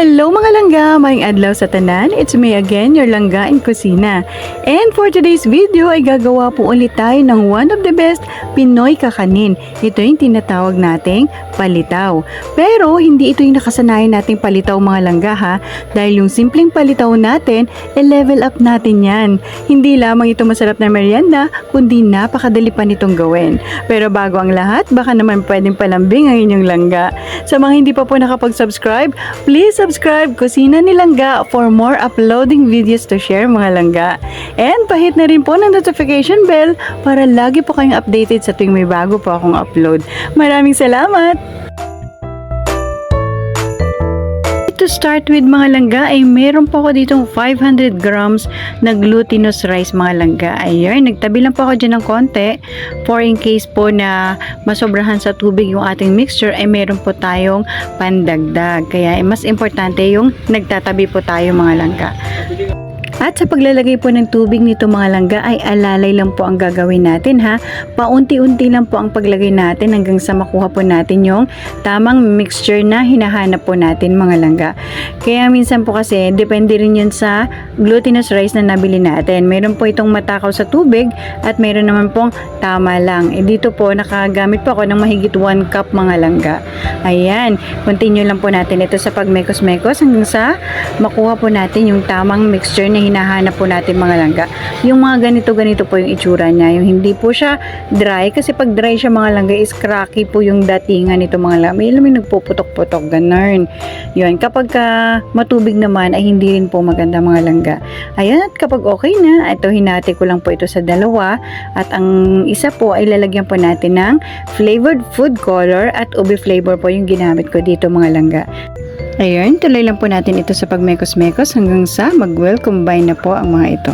Hello mga langga, maayong adlaw sa tanan. It's me again, your langga in kusina. And for today's video ay gagawa po ulit tayo ng one of the best Pinoy kakanin. Ito yung tinatawag nating palitaw. Pero hindi ito yung nakasanayan nating palitaw mga langga ha. Dahil yung simpleng palitaw natin, level up natin yan. Hindi lamang ito masarap na merienda, kundi napakadali pa nitong gawin. Pero bago ang lahat, baka naman pwedeng palambing ang inyong langga. Sa mga hindi pa po nakapag-subscribe, please subscribe Kusina ni Langga for more uploading videos to share mga langga. And pahit na rin po ng notification bell para lagi po kayong updated sa tuwing may bago po akong upload. Maraming salamat! To start with mga langga ay meron po ako ditong 500 grams na glutinous rice mga langga. Ayun, nagtabi lang po ako dyan ng konti for in case po na masobrahan sa tubig yung ating mixture ay meron po tayong pandagdag. Kaya mas importante yung nagtatabi po tayo mga langga. At sa paglalagay po ng tubig nito mga langga ay alalay lang po ang gagawin natin ha. Paunti-unti lang po ang paglagay natin hanggang sa makuha po natin yung tamang mixture na hinahanap po natin mga langga. Kaya minsan po kasi depende rin yun sa glutinous rice na nabili natin. Meron po itong matakaw sa tubig at meron naman pong tama lang. Dito po nakagamit po ako ng mahigit 1 cup mga langga. Ayan, continue lang po natin ito sa pagmekos-mekos hanggang sa makuha po natin yung tamang mixture na hinahanap po natin mga langga. Yung mga ganito-ganito po yung itsura niya. Yung hindi po siya dry kasi pag dry siya mga langga is cracky po yung datingan nito mga langga. May alam yung nagpuputok-putok ganun. Yun, kapag matubig naman ay hindi rin po maganda mga langga. Ayan, at kapag okay na, ito hinati ko lang po ito sa dalawa at ang isa po ay lalagyan po natin ng flavored food color at ube flavor po yung ginamit ko dito mga langga. Ayun, tuloy lang po natin ito sa pagmekos-mekos hanggang sa mag-well combine na po ang mga ito.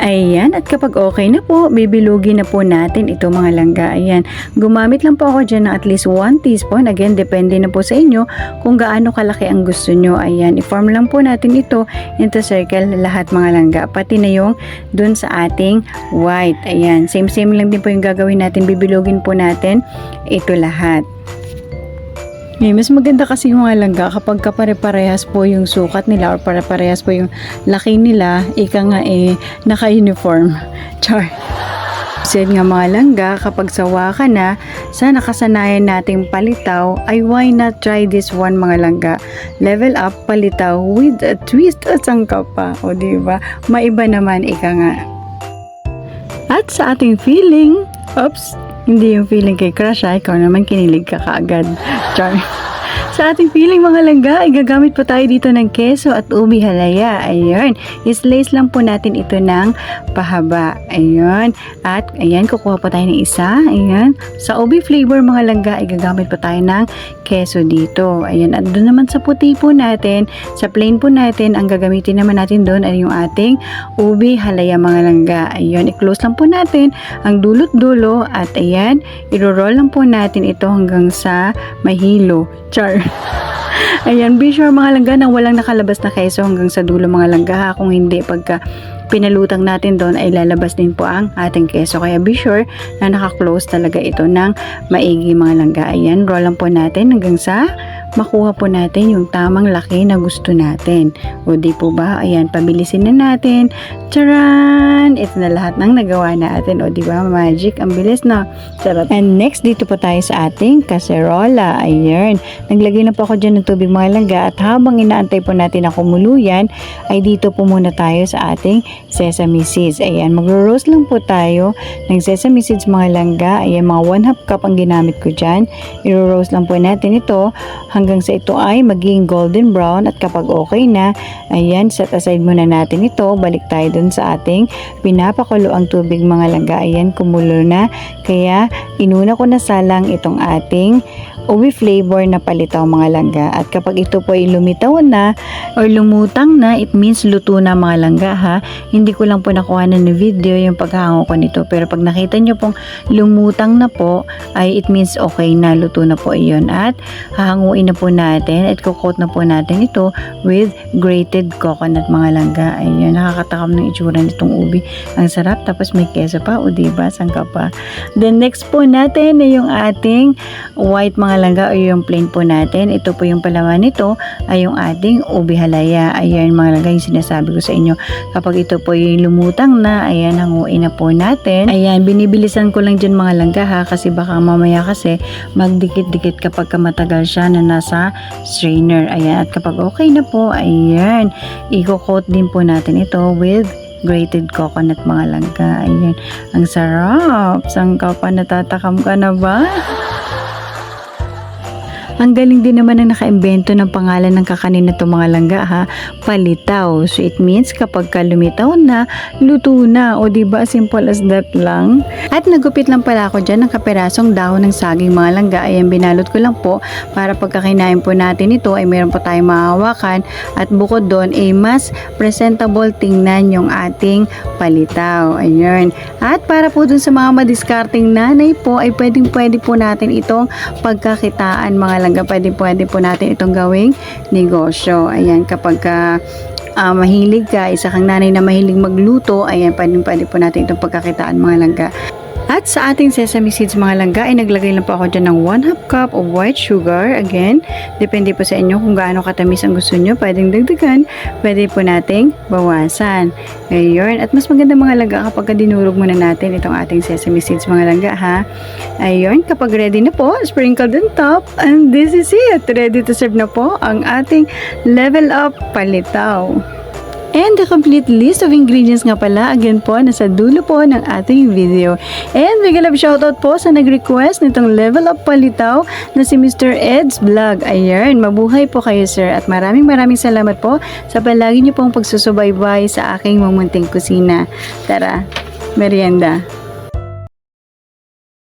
Ayan, at kapag okay na po, bibilugin na po natin ito mga langga. Ayan, gumamit lang po ako dyan ng at least 1 teaspoon. Again, depende na po sa inyo kung gaano kalaki ang gusto nyo. Ayan, i-form lang po natin ito into circle lahat mga langga. Pati na yung dun sa ating white. Ayan, same lang din po yung gagawin natin. Bibilugin po natin ito lahat. Mas maganda kasi yung mga langga kapag kapare-parehas po yung sukat nila or pare-parehas po yung laki nila, ika nga naka-uniform. Char. Said nga mga langga, kapag sawa ka na sa nakasanayan nating palitaw, ay why not try this one mga langga? Level up palitaw with a twist at sangkap pa. O diba? Maiba naman, ika nga. At sa ating feeling, hindi yung feeling kay crush ikaw naman kinilig ka kaagad. Char. Sa ating feeling mga langga, ay gagamit po tayo dito ng keso at ubi halaya. Ayun, islice lang po natin ito ng pahaba. Ayun, at ayan, kukuha po tayo ng isa. Ayan, sa ubi flavor mga langga, ay gagamit po tayo ng keso dito. Ayan, at doon naman sa puti po natin, sa plain po natin, ang gagamitin naman natin doon ay yung ating ubi halaya mga langga. Ayun, i-close lang po natin ang dulot-dulo at ayan, i-roll lang po natin ito hanggang sa mahilo. Char. Ayan, be sure mga langga na walang nakalabas na keso hanggang sa dulo mga langga ha. Kung hindi, pagka pinalutang natin doon ay lalabas din po ang ating keso. Kaya be sure na naka-close talaga ito ng maigi mga langga. Ayan, roll lang po natin hanggang sa makuha po natin yung tamang laki na gusto natin. O di po ba? Ayan, pabilisin na natin. Charan! Ito na lahat ng nagawa natin. O di ba? Magic. Ang bilis na. Charot. And next, dito po tayo sa ating kaserola. Ayan. Naglagay na po ako dyan ng tubig mga langga at habang inaantay po natin na kumuluyan, ay dito po muna tayo sa ating sesame seeds. Ayan, magro-roast lang po tayo ng sesame seeds mga langga. Ayan, mga 1/2 cup ang ginamit ko dyan. I-roast lang po natin ito hanggang sa ito ay maging golden brown at kapag okay na, ayan, set aside muna natin ito. Balik tayo dun sa ating pinapakulo ang tubig mga langga. Ayan, kumulo na. Kaya, inuna ko na salang itong ating ubi flavor na palitaw mga langga. At kapag ito po ay lumitaw na or lumutang na, it means luto na mga langga ha. Hindi ko lang po nakuha na video yung paghango ko nito. Pero pag nakita nyo pong lumutang na po, ay it means okay na, luto na po iyon. At hahanguin na po natin at kukot na po natin ito with grated coconut mga langga. Ayun, nakakatakam ng itsura nitong ubi. Ang sarap, tapos may keso pa, o diba, sangka pa. Then next po natin ay yung ating white mga langga o yung plain po natin. Ito po yung palaman nito ay yung ating ubi halaya. Ayan mga langga, yung sinasabi ko sa inyo. Kapag ito po yung lumutang na, ayan, hanguin na po natin. Ayan, binibilisan ko lang dyan mga langga ha, kasi baka mamaya kasi magdikit-dikit kapag matagal siya na nasa strainer. Ayan, at kapag okay na po, ayan, i-coat din po natin ito with grated coconut mga langga. Ayan, ang sarap. Sangka pa, natatakam ka na ba? Ang galing din naman na nakaimbento ng pangalan ng kakanin na ito mga langga ha, palitaw. So it means kapag ka lumitaw na, luto na. O diba, simple as that lang. At nagupit lang pala ako dyan ng kaperasong dahon ng saging mga langga. Ayan, binalot ko lang po para pagkakinain po natin ito ay meron po tayong mahawakan. At bukod doon ay mas presentable tingnan yung ating palitaw. Ayun. At para po dun sa mga madiskarting nanay po ay pwede po natin itong pagkakitaan mga langga. Pwede po natin itong gawing negosyo. Ayan, kapag mahilig ka, isa kang nanay na mahilig magluto, ayan, pwede po natin itong pagkakitaan mga langga. At sa ating sesame seeds mga langga ay naglagay lang po ako dyan ng 1/2 cup of white sugar. Again, depende po sa inyo kung gaano katamis ang gusto nyo. Pwedeng dagdagan, pwede po nating bawasan. Ngayon, at mas maganda mga langga kapag dinurog muna natin itong ating sesame seeds mga langga ha. Ayun, kapag ready na po, sprinkled on top. And this is it. Ready to serve na po ang ating level up palitaw. And the complete list of ingredients nga pala, again po, nasa dulo po ng ating video. And big love shoutout po sa nag-request nitong level up palitaw na si Mr. Ed's Vlog. Ayan, mabuhay po kayo sir. At maraming salamat po sa palagi niyo pong pagsusubaybay sa aking mamunting kusina. Tara, merienda.